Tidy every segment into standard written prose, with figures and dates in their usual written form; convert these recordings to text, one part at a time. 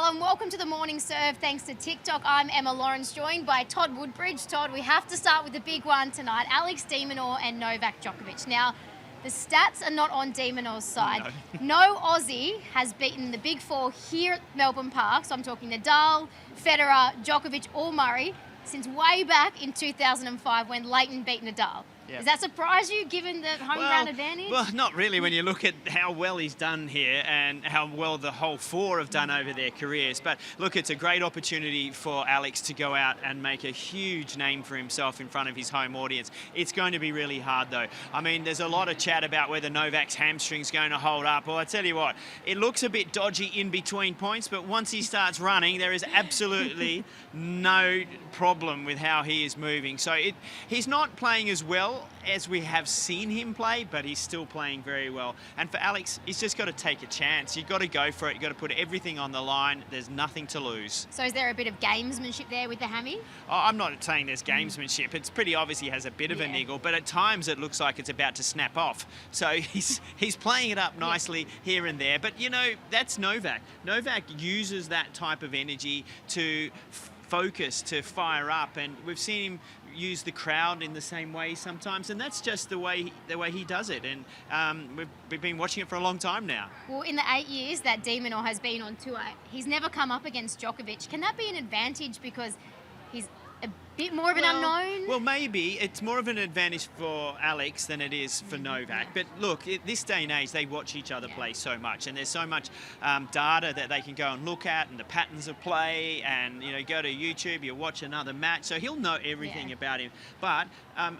Hello and welcome to the Morning Serve. Thanks to TikTok, I'm Emma Lawrence, joined by Todd Woodbridge. Todd, we have to start with the big one tonight, Alex de Minaur and Novak Djokovic. Now, the stats are not on de Minaur's side. No Aussie has beaten the big four here at Melbourne Park, so I'm talking Nadal, Federer, Djokovic or Murray, since way back in 2005 when Leighton beat Nadal. Does that surprise you, given the home ground advantage? Well, not really when you look at how well he's done here and how well the whole four have done over their careers. But look, it's a great opportunity for Alex to go out and make a huge name for himself in front of his home audience. It's going to be really hard, though. I mean, there's a lot of chat about whether Novak's hamstring's going to hold up. Well, I tell you what, it looks a bit dodgy in between points, but once he starts running, there is absolutely no problem with how he is moving. So he's not playing as well as we have seen him play, but he's still playing very well. And for Alex, he's just got to take a chance. You've got to go for it. You've got to put everything on the line. There's nothing to lose. So is there a bit of gamesmanship there with the hammy? Oh, I'm not saying there's gamesmanship. It's pretty obvious he has a bit of a niggle, but at times it looks like it's about to snap off. So he's playing it up nicely here and there. But, you know, that's Novak. Novak uses that type of energy to focus, to fire up, and we've seen him use the crowd in the same way sometimes, and that's just the way he does it. And we've been watching it for a long time now. Well, in the 8 years that de Minaur has been on tour, he's never come up against Djokovic. Can that be an advantage because he's a bit more of an unknown? Well, maybe it's more of an advantage for Alex than it is for Novak. But look, this day and age, they watch each other play so much, and there's so much data that they can go and look at, and the patterns of play, and you know, go to YouTube, you watch another match, so he'll know everything about him. But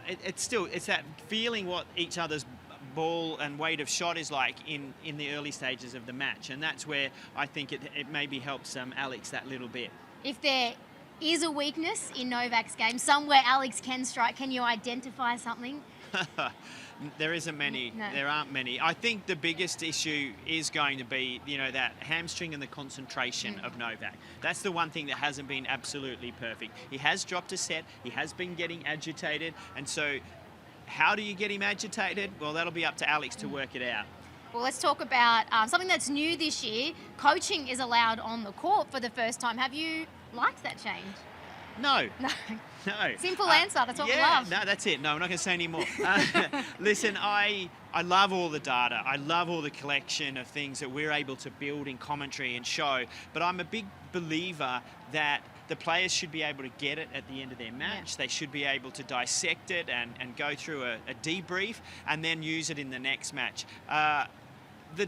it's that feeling what each other's ball and weight of shot is like in the early stages of the match, and that's where I think it maybe helps Alex that little bit. If there is a weakness in Novak's game, somewhere Alex can strike, can you identify something? There isn't many. No. There aren't many. I think the biggest issue is going to be, you know, that hamstring and the concentration of Novak. That's the one thing that hasn't been absolutely perfect. He has dropped a set. He has been getting agitated. And so how do you get him agitated? Well, that'll be up to Alex to work it out. Well, let's talk about something that's new this year. Coaching is allowed on the court for the first time. Have you liked that change? No. No. No. Simple answer. That's what we love. No, that's it. No, I'm not going to say any more. Listen, I love all the data. I love all the collection of things that we're able to build in commentary and show. But I'm a big believer that the players should be able to get it at the end of their match. They should be able to dissect it and go through a debrief and then use it in the next match. The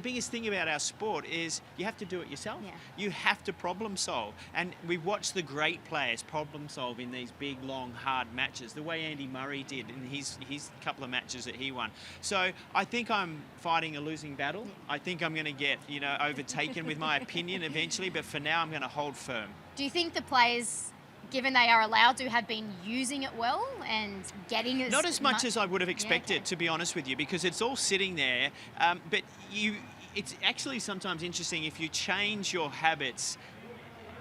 biggest thing about our sport is you have to do it yourself. You have to problem solve. And we watch the great players problem solve in these big, long, hard matches, the way Andy Murray did in his couple of matches that he won. So I think I'm fighting a losing battle. I think I'm going to get, you know, overtaken with my opinion eventually, but for now I'm going to hold firm. Do you think the players, given they are allowed to, have been using it well and getting not as much as I would have expected, to be honest with you, because it's all sitting there. But it's actually sometimes interesting if you change your habits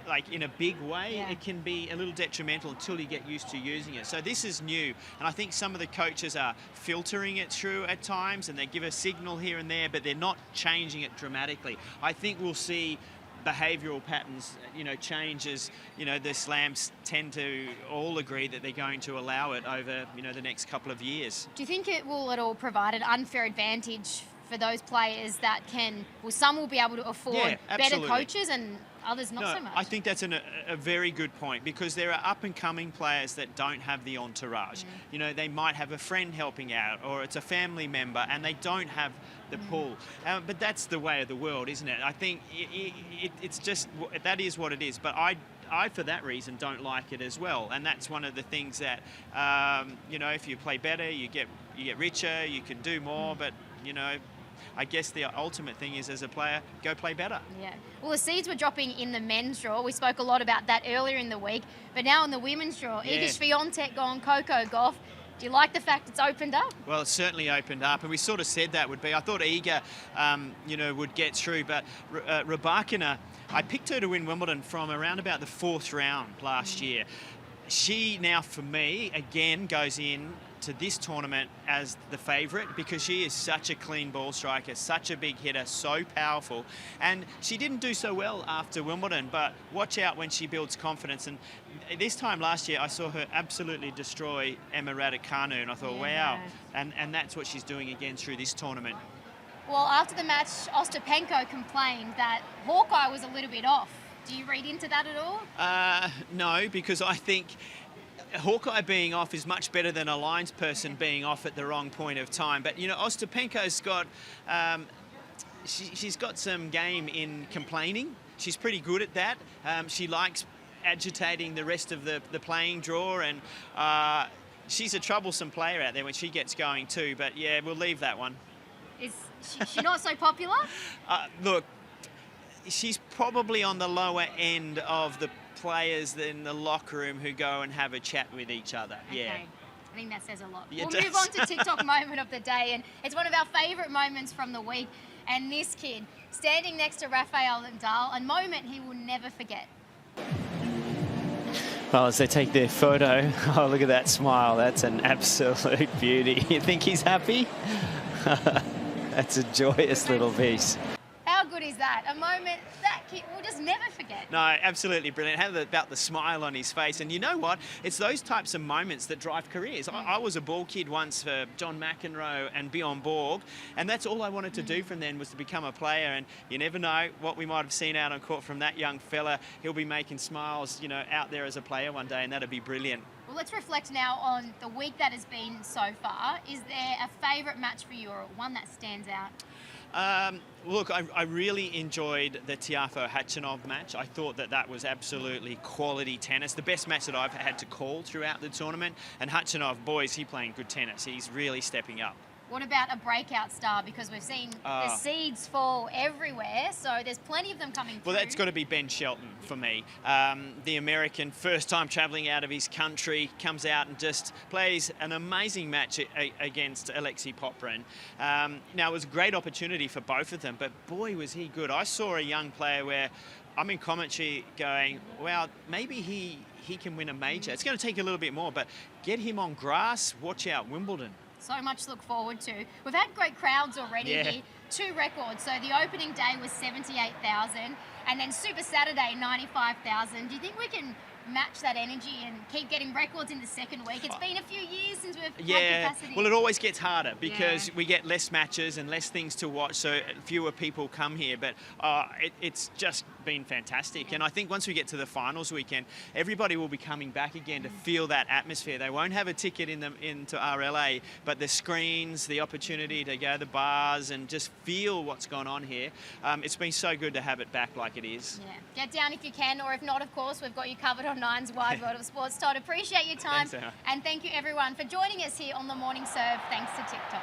like in a big way, it can be a little detrimental until you get used to using it. So this is new, and I think some of the coaches are filtering it through at times, and they give a signal here and there, but they're not changing it dramatically. I think we'll see behavioural patterns, you know, change as, you know, the slams tend to all agree that they're going to allow it over, you know, the next couple of years. Do you think it will at all provide an unfair advantage for those players that can, well, some will be able to afford better coaches and others not so much? I think that's a very good point, because there are up-and-coming players that don't have the entourage. You know, they might have a friend helping out, or it's a family member, and they don't have the pull. But that's the way of the world, isn't it? I think it's just, that is what it is. But I, for that reason, don't like it as well. And that's one of the things that, you know, if you play better, you get richer, you can do more, but, you know, I guess the ultimate thing is, as a player, go play better. Yeah. Well, the seeds were dropping in the men's draw. We spoke a lot about that earlier in the week. But now in the women's draw, Iga Swiatek Gauff, Coco Gauff. Do you like the fact it's opened up? Well, it's certainly opened up, and we sort of said that would be. I thought Iga, you know, would get through, but Rybakina, I picked her to win Wimbledon from around about the 4th round last year. She now, for me, again, goes in to this tournament as the favourite because she is such a clean ball striker, such a big hitter, so powerful. And she didn't do so well after Wimbledon, but watch out when she builds confidence. And this time last year, I saw her absolutely destroy Emma Raducanu, and I thought, wow. And that's what she's doing again through this tournament. Well, after the match, Ostapenko complained that Hawkeye was a little bit off. Do you read into that at all? No, because I think Hawkeye being off is much better than a lines person being off at the wrong point of time. But, you know, Ostapenko's got, she's got some game in complaining. She's pretty good at that. She likes agitating the rest of the playing draw, and she's a troublesome player out there when she gets going too. But, yeah, we'll leave that one. Is she not so popular? Look, she's probably on the lower end of the players in the locker room who go and have a chat with each other. Okay. Yeah. I think that says a lot. Yeah, we'll move on to TikTok moment of the day, and it's one of our favourite moments from the week. And this kid, standing next to Rafael Nadal, a moment he will never forget. Well, as they take their photo, oh, look at that smile. That's an absolute beauty. You think he's happy? That's a joyous little piece. How good is that? A moment that kid will just never forget. No, absolutely brilliant. How about the smile on his face? And you know what? It's those types of moments that drive careers. I was a ball kid once for John McEnroe and Bjorn Borg, and that's all I wanted to do from then was to become a player. And you never know what we might have seen out on court from that young fella. He'll be making smiles, you know, out there as a player one day, and that'd be brilliant. Well, let's reflect now on the week that has been so far. Is there a favourite match for you or one that stands out? Look, I really enjoyed the Tiafoe Khachanov match. I thought that was absolutely quality tennis. The best match that I've had to call throughout the tournament. And Khachanov, boys, he's playing good tennis. He's really stepping up. What about a breakout star? Because we've seen the seeds fall everywhere, so there's plenty of them coming through. Well, that's got to be Ben Shelton for me. The American, first time travelling out of his country, comes out and just plays an amazing match against Alexei Popyrin. Now, it was a great opportunity for both of them, but boy, was he good. I saw a young player where I'm in commentary going, wow, maybe he can win a major. It's going to take a little bit more, but get him on grass, watch out Wimbledon. So much to look forward to. We've had great crowds already here. 2 records. So the opening day was 78,000 and then Super Saturday 95,000. Do you think we can match that energy and keep getting records in the second week? It's been a few years since we've had capacity. Well, it always gets harder because we get less matches and less things to watch, so fewer people come here. But it's just been fantastic. And I think once we get to the finals weekend, everybody will be coming back again to feel that atmosphere. They won't have a ticket into RLA, but the screens, the opportunity to go to the bars and just feel what's gone on here. It's been so good to have it back like it is. Yeah, get down if you can, or if not, of course, we've got you covered on Nine's Wide World of Sports. Todd, appreciate your time. Thanks, Emma. And thank you everyone for joining us here on The Morning Serve, thanks to TikTok.